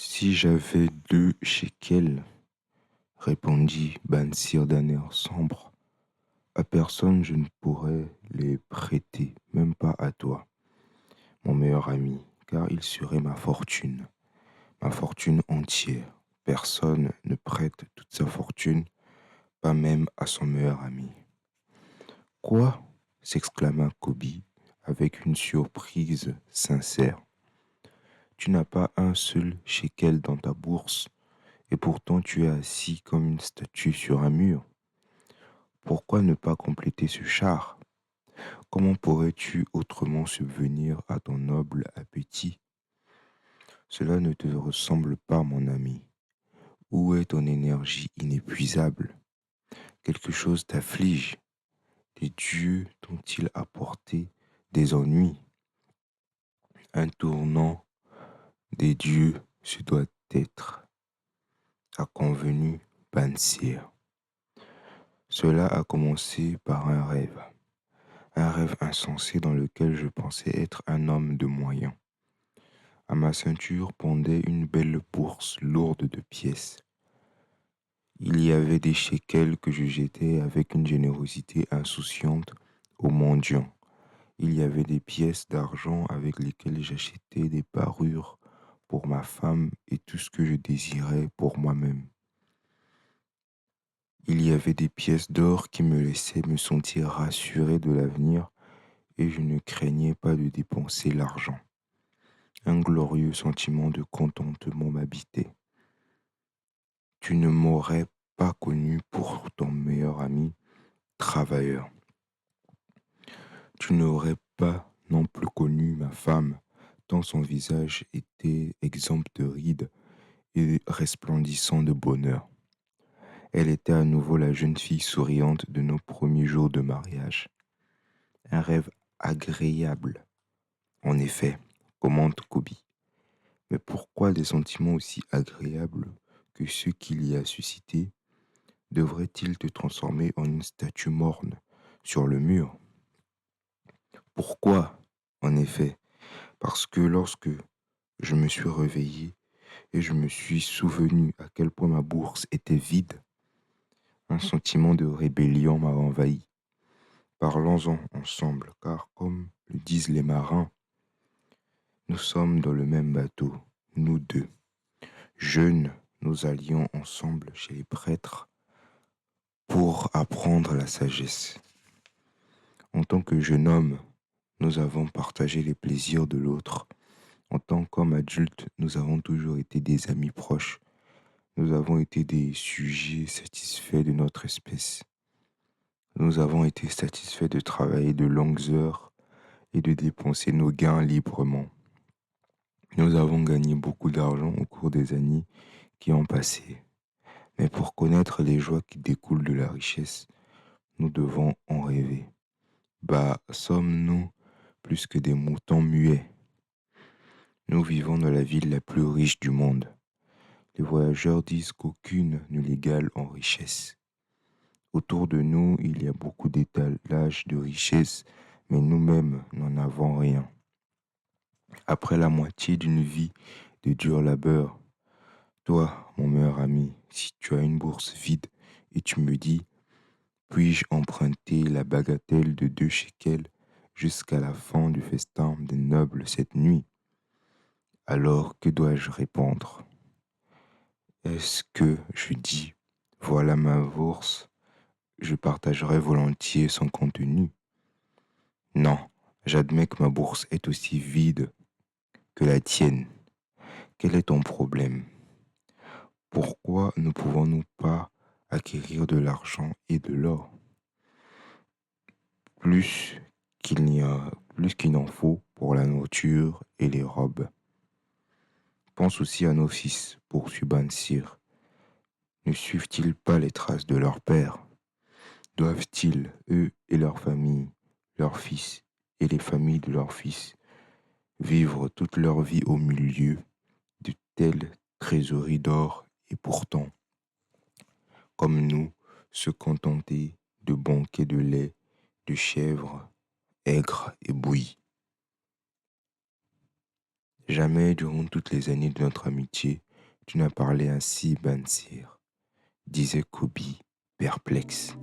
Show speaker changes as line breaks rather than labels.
Si j'avais 2 shekels, répondit Bansir d'un air sombre, à personne je ne pourrais les prêter, même pas à toi, mon meilleur ami, car il serait ma fortune entière. Personne ne prête toute sa fortune, pas même à son meilleur ami. Quoi? S'exclama Kobi avec une surprise sincère. Tu n'as pas un seul shekel dans ta bourse, et pourtant tu es assis comme une statue sur un mur. Pourquoi ne pas compléter ce char? Comment pourrais-tu autrement subvenir à ton noble appétit? Cela ne te ressemble pas, mon ami. Où est ton énergie inépuisable? Quelque chose t'afflige. Les dieux t'ont-ils apporté des ennuis? Un tournant des dieux, ce doit être, a convenu Bansir. Cela a commencé par un rêve insensé dans lequel je pensais être un homme de moyens. À ma ceinture pendait une belle bourse lourde de pièces. Il y avait des shekels que je jetais avec une générosité insouciante aux mendiants. Il y avait des pièces d'argent avec lesquelles j'achetais des parures pour ma femme et tout ce que je désirais pour moi-même. Il y avait des pièces d'or qui me laissaient me sentir rassuré de l'avenir et je ne craignais pas de dépenser l'argent. Un glorieux sentiment de contentement m'habitait. Tu ne m'aurais pas connu pour ton meilleur ami travailleur. Tu n'aurais pas non plus connu ma femme, tant son visage était exempt de rides et resplendissant de bonheur. Elle était à nouveau la jeune fille souriante de nos premiers jours de mariage. Un rêve agréable, en effet, commente Kobi. Mais pourquoi des sentiments aussi agréables que ceux qu'il y a suscités devraient-ils te transformer en une statue morne sur le mur? Pourquoi? En effet, parce que lorsque je me suis réveillé et je me suis souvenu à quel point ma bourse était vide, un sentiment de rébellion m'a envahi. Parlons-en ensemble, car comme le disent les marins, nous sommes dans le même bateau, nous deux. Jeunes, nous allions ensemble chez les prêtres pour apprendre la sagesse. En tant que jeune homme, nous avons partagé les plaisirs de l'autre. En tant qu'homme adulte, nous avons toujours été des amis proches. Nous avons été des sujets satisfaits de notre espèce. Nous avons été satisfaits de travailler de longues heures et de dépenser nos gains librement. Nous avons gagné beaucoup d'argent au cours des années qui ont passé. Mais pour connaître les joies qui découlent de la richesse, nous devons en rêver. Bah, sommes-nous plus que des moutons muets? Nous vivons dans la ville la plus riche du monde. Les voyageurs disent qu'aucune ne l'égale en richesse. Autour de nous, il y a beaucoup d'étalages de richesse, mais nous-mêmes n'en avons rien. Après la moitié d'une vie de dur labeur, toi, mon meilleur ami, si tu as une bourse vide et tu me dis, puis-je emprunter la bagatelle de 2 shekels jusqu'à la fin du festin des nobles cette nuit? Alors que dois-je répondre? Est-ce que je dis, voilà ma bourse, je partagerai volontiers son contenu? Non, j'admets que ma bourse est aussi vide que la tienne. Quel est ton problème? Pourquoi ne pouvons-nous pas acquérir de l'argent et de l'or? Plus plus qu'il n'en faut pour la nourriture et les robes. Pense aussi à nos fils, poursuit Bansir. Ne suivent-ils pas les traces de leur père? Doivent-ils, eux et leurs familles, leurs fils et les familles de leurs fils, vivre toute leur vie au milieu de telles trésoreries d'or et pourtant, comme nous, se contenter de banquets de lait, de chèvres, aigres et bouillis? Jamais durant toutes les années de notre amitié, Tu n'as parlé ainsi, Bansir, disait Kobi, perplexe.